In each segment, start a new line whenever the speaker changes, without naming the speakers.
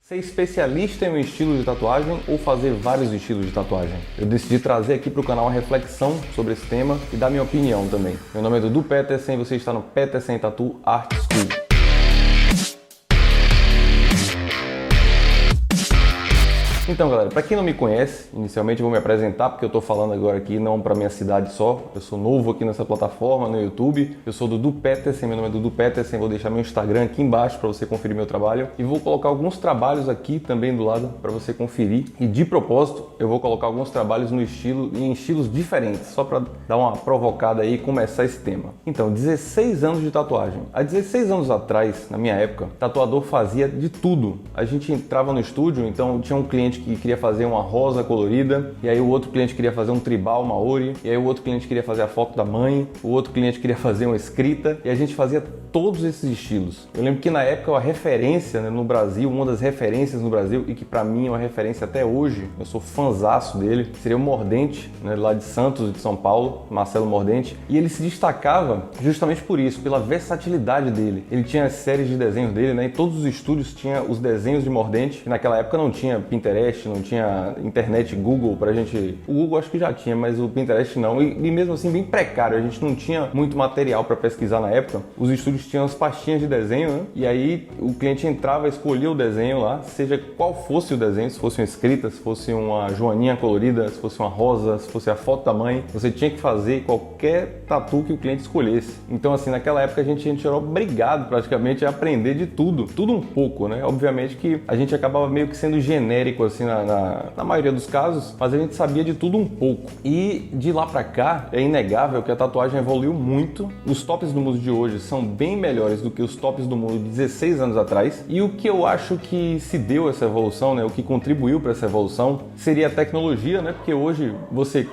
Ser especialista em um estilo de tatuagem ou fazer vários estilos de tatuagem? Eu decidi trazer aqui para o canal uma reflexão sobre esse tema e dar minha opinião também. Meu nome é Dudu Petersen e você está no Petersen Tattoo Art School. Então galera, para quem não me conhece, inicialmente eu vou me apresentar porque eu estou falando agora aqui não para minha cidade só. Eu sou novo aqui nessa plataforma, no YouTube. Eu sou Dudu Petersen, meu nome é Dudu Petersen. Vou deixar meu Instagram aqui embaixo para você conferir meu trabalho. E vou colocar alguns trabalhos aqui também do lado para você conferir. E de propósito, eu vou colocar alguns trabalhos em estilos diferentes, só para dar uma provocada aí e começar esse tema. Então, 16 anos de tatuagem. Há 16 anos atrás, na minha época, tatuador fazia de tudo. A gente entrava no estúdio, então tinha um cliente que queria fazer uma rosa colorida, e aí o outro cliente queria fazer um tribal maori, e aí o outro cliente queria fazer a foto da mãe, o outro cliente queria fazer uma escrita, e a gente fazia todos esses estilos. Eu lembro que na época a referência, né, no Brasil, uma das referências no Brasil, e que pra mim é uma referência até hoje, eu sou fãzaço dele, seria o Mordente, né, lá de Santos, de São Paulo, Marcelo Mordente, e ele se destacava justamente por isso, pela versatilidade dele. Ele tinha as séries de desenhos dele, né, e todos os estúdios tinham os desenhos de Mordente, que naquela época não tinha Pinterest, não tinha internet, Google pra gente... O Google acho que já tinha, mas o Pinterest não. E mesmo assim bem precário, a gente não tinha muito material para pesquisar na época. Os estúdios tinham as pastinhas de desenho, né? E aí o cliente entrava, escolhia o desenho lá, seja qual fosse o desenho, se fosse uma escrita, se fosse uma joaninha colorida, se fosse uma rosa, se fosse a foto da mãe, você tinha que fazer qualquer tatu que o cliente escolhesse. Então assim, naquela época a gente era obrigado praticamente a aprender de tudo um pouco, né? Obviamente que a gente acabava meio que sendo genérico assim na maioria dos casos, mas a gente sabia de tudo um pouco. E de lá pra cá, é inegável que a tatuagem evoluiu muito. Os tops do mundo de hoje são bem melhores do que os tops do mundo de 16 anos atrás. E o que eu acho que se deu essa evolução, né, o que contribuiu para essa evolução, seria a tecnologia, né, porque hoje você...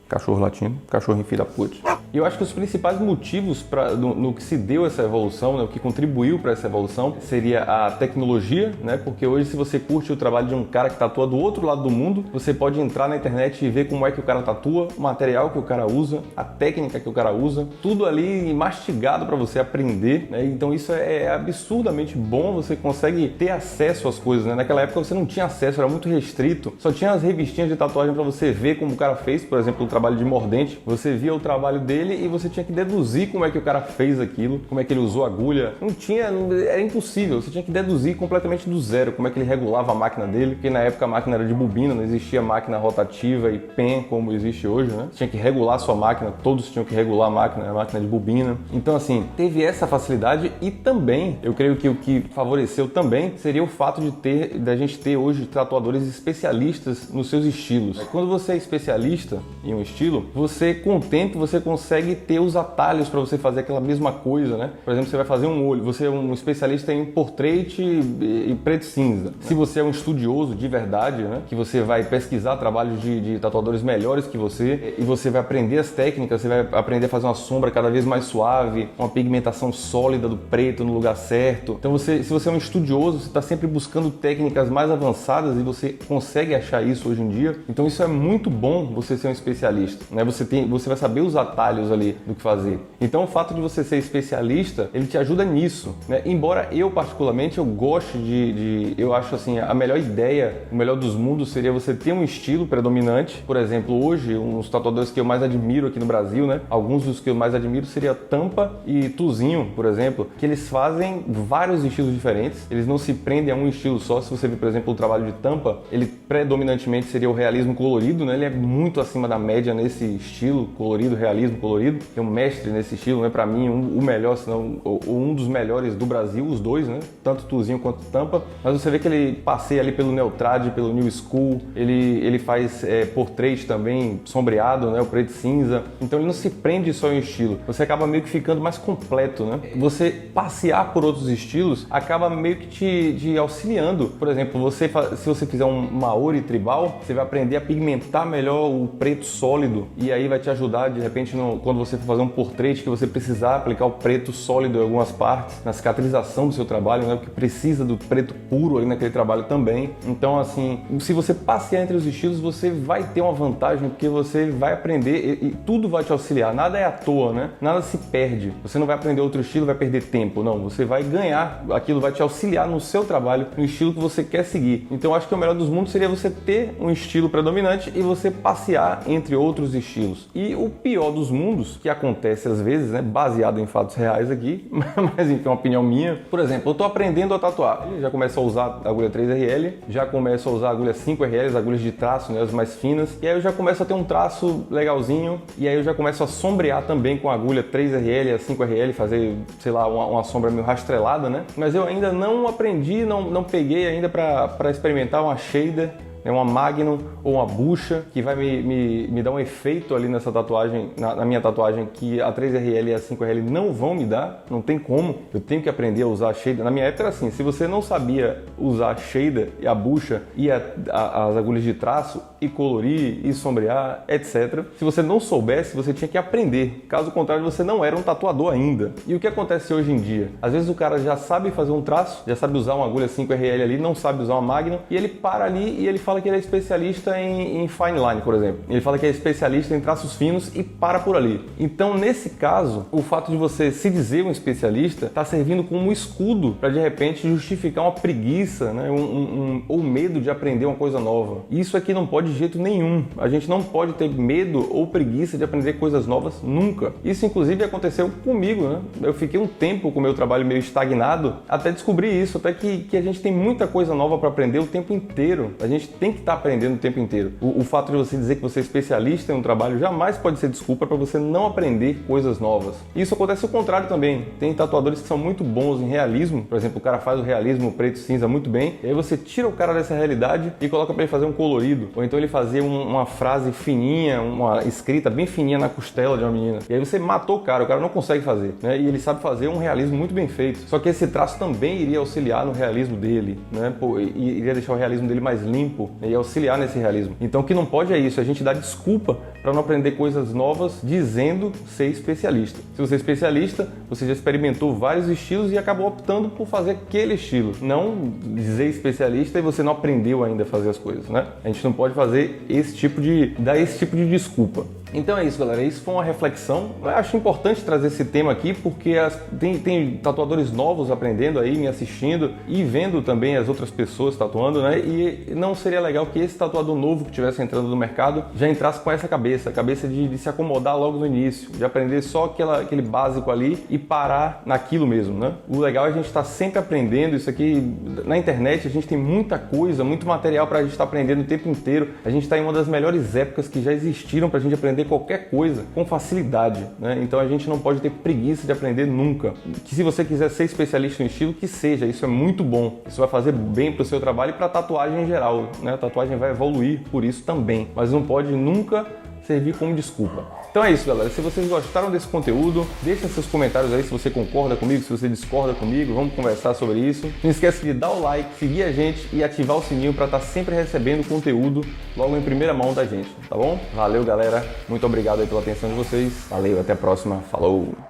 Cachorro latindo, cachorro filho da puta. E eu acho que os principais motivos no que se deu essa evolução, né, o que contribuiu para essa evolução, seria a tecnologia, né? Porque hoje, se você curte o trabalho de um cara que tatua do outro lado do mundo, você pode entrar na internet e ver como é que o cara tatua, o material que o cara usa, a técnica que o cara usa, tudo ali mastigado para você aprender, né? Então isso é absurdamente bom, você consegue ter acesso às coisas, né? Naquela época você não tinha acesso, era muito restrito, só tinha as revistinhas de tatuagem para você ver como o cara fez, por exemplo, o trabalho de Mordente, você via o trabalho dele e você tinha que deduzir como é que o cara fez aquilo, como é que ele usou a agulha. Era impossível, você tinha que deduzir completamente do zero como é que ele regulava a máquina dele, porque na época a máquina era de bobina, não existia máquina rotativa e pen como existe hoje, né? Você tinha que regular a sua máquina, todos tinham que regular a máquina de bobina. Então assim, teve essa facilidade e também, eu creio que o que favoreceu também seria o fato da gente ter hoje tatuadores especialistas nos seus estilos. Quando você é especialista em um estilo, você com o tempo você consegue ter os atalhos para você fazer aquela mesma coisa, né? Por exemplo, você vai fazer um olho, você é um especialista em portrait e preto e cinza. Se você é um estudioso de verdade, né? Que você vai pesquisar trabalhos de tatuadores melhores que você e você vai aprender as técnicas, você vai aprender a fazer uma sombra cada vez mais suave, uma pigmentação sólida do preto no lugar certo. Então se você é um estudioso, você está sempre buscando técnicas mais avançadas e você consegue achar isso hoje em dia. Então isso é muito bom você ser um especialista, né? Você vai saber os atalhos ali do que fazer. Então o fato de você ser especialista, ele te ajuda nisso, né? Embora eu particularmente eu goste eu acho assim, a melhor ideia, o melhor dos mundos seria você ter um estilo predominante. Por exemplo, hoje, uns tatuadores que eu mais admiro aqui no Brasil, né? Alguns dos que eu mais admiro seria Tampa e Tuzinho, por exemplo, que eles fazem vários estilos diferentes, eles não se prendem a um estilo só. Se você ver, por exemplo, o trabalho de Tampa, ele predominantemente seria o realismo colorido, né? Ele é muito acima da média nesse estilo colorido, realismo colorido, é um mestre nesse estilo, né? Para mim, o melhor, se não um dos melhores do Brasil, os dois, né? Tanto Tuzinho quanto Tampa. Mas você vê que ele passeia ali pelo Neotrad, pelo New School, ele faz portrait também, sombreado, né? O preto e cinza. Então ele não se prende só em estilo. Você acaba meio que ficando mais completo, né? Você passear por outros estilos acaba meio que te auxiliando. Por exemplo, se você fizer um Maori tribal, você vai aprender a pigmentar melhor o preto sólido e aí vai te ajudar, de repente, quando você for fazer um portrait, que você precisar aplicar o preto sólido em algumas partes, na cicatrização do seu trabalho, né? Porque precisa do preto puro ali naquele trabalho também. Então, assim, se você passear entre os estilos, você vai ter uma vantagem, porque você vai aprender e tudo vai te auxiliar. Nada é à toa, né? Nada se perde. Você não vai aprender outro estilo, vai perder tempo. Não, você vai ganhar. Aquilo vai te auxiliar no seu trabalho, no estilo que você quer seguir. Então, eu acho que o melhor dos mundos seria você ter um estilo predominante e você passear entre outros estilos. E o pior dos mundos, que acontece às vezes, né? Baseado em fatos reais aqui, mas enfim, é uma opinião minha. Por exemplo, eu tô aprendendo a tatuar. Eu já começo a usar a agulha 3RL, já começo a usar a agulha 5RL, as agulhas de traço, né? As mais finas. E aí eu já começo a ter um traço legalzinho. E aí eu já começo a sombrear também com a agulha 3RL, a 5RL, fazer, sei lá, uma sombra meio rastrelada, né? Mas eu ainda não aprendi, não peguei ainda para experimentar uma shader, uma Magnum ou uma bucha que vai me dar um efeito ali nessa tatuagem, na minha tatuagem, que a 3RL e a 5RL não vão me dar, não tem como. Eu tenho que aprender a usar a shader. Na minha época era assim, se você não sabia usar a shader e a bucha e as agulhas de traço e colorir e sombrear, etc. Se você não soubesse, você tinha que aprender. Caso contrário, você não era um tatuador ainda. E o que acontece hoje em dia? Às vezes o cara já sabe fazer um traço, já sabe usar uma agulha 5RL ali, não sabe usar uma Magnum, e ele para ali e ele fala que ele é especialista em fine line, por exemplo. Ele fala que é especialista em traços finos e para por ali. Então, nesse caso, o fato de você se dizer um especialista está servindo como um escudo para, de repente, justificar uma preguiça, né? Ou medo de aprender uma coisa nova. Isso aqui não pode de jeito nenhum. A gente não pode ter medo ou preguiça de aprender coisas novas nunca. Isso, inclusive, aconteceu comigo, né? Eu fiquei um tempo com o meu trabalho meio estagnado até descobrir isso, até que a gente tem muita coisa nova para aprender o tempo inteiro. A gente tem que estar aprendendo o tempo inteiro. O fato de você dizer que você é especialista em um trabalho jamais pode ser desculpa para você não aprender coisas novas. Isso acontece ao contrário também. Tem tatuadores que são muito bons em realismo, por exemplo, o cara faz o realismo preto e cinza muito bem, e aí você tira o cara dessa realidade e coloca para ele fazer um colorido, ou então ele fazer uma frase fininha, uma escrita bem fininha na costela de uma menina. E aí você matou o cara não consegue fazer, né? E ele sabe fazer um realismo muito bem feito. Só que esse traço também iria auxiliar no realismo dele, né? E iria deixar o realismo dele mais limpo, né? E auxiliar nesse realismo. Então o que não pode é isso, a gente dá desculpa para não aprender coisas novas dizendo ser especialista. Se você é especialista, você já experimentou vários estilos e acabou optando por fazer aquele estilo. Não dizer especialista e você não aprendeu ainda a fazer as coisas, né? A gente não pode fazer dar esse tipo de desculpa. Então é isso, galera. Isso foi uma reflexão. Eu acho importante trazer esse tema aqui porque tem tatuadores novos aprendendo aí, me assistindo e vendo também as outras pessoas tatuando, né? E não seria legal que esse tatuador novo que estivesse entrando no mercado já entrasse com essa cabeça, a cabeça de se acomodar logo no início, de aprender só aquele básico ali e parar naquilo mesmo, né? O legal é a gente estar sempre aprendendo. Isso aqui na internet a gente tem muita coisa, muito material para a gente estar aprendendo o tempo inteiro. A gente está em uma das melhores épocas que já existiram para a gente aprender qualquer coisa com facilidade, né? Então a gente não pode ter preguiça de aprender nunca. Que se você quiser ser especialista no estilo, que seja, isso é muito bom. Isso vai fazer bem para o seu trabalho e para a tatuagem em geral, né? A tatuagem vai evoluir por isso também, mas não pode nunca servir como desculpa. Então é isso, galera. Se vocês gostaram desse conteúdo, deixa seus comentários aí se você concorda comigo, se você discorda comigo, vamos conversar sobre isso. Não esquece de dar o like, seguir a gente e ativar o sininho para estar sempre recebendo conteúdo logo em primeira mão da gente, tá bom? Valeu, galera. Muito obrigado aí pela atenção de vocês. Valeu, até a próxima. Falou!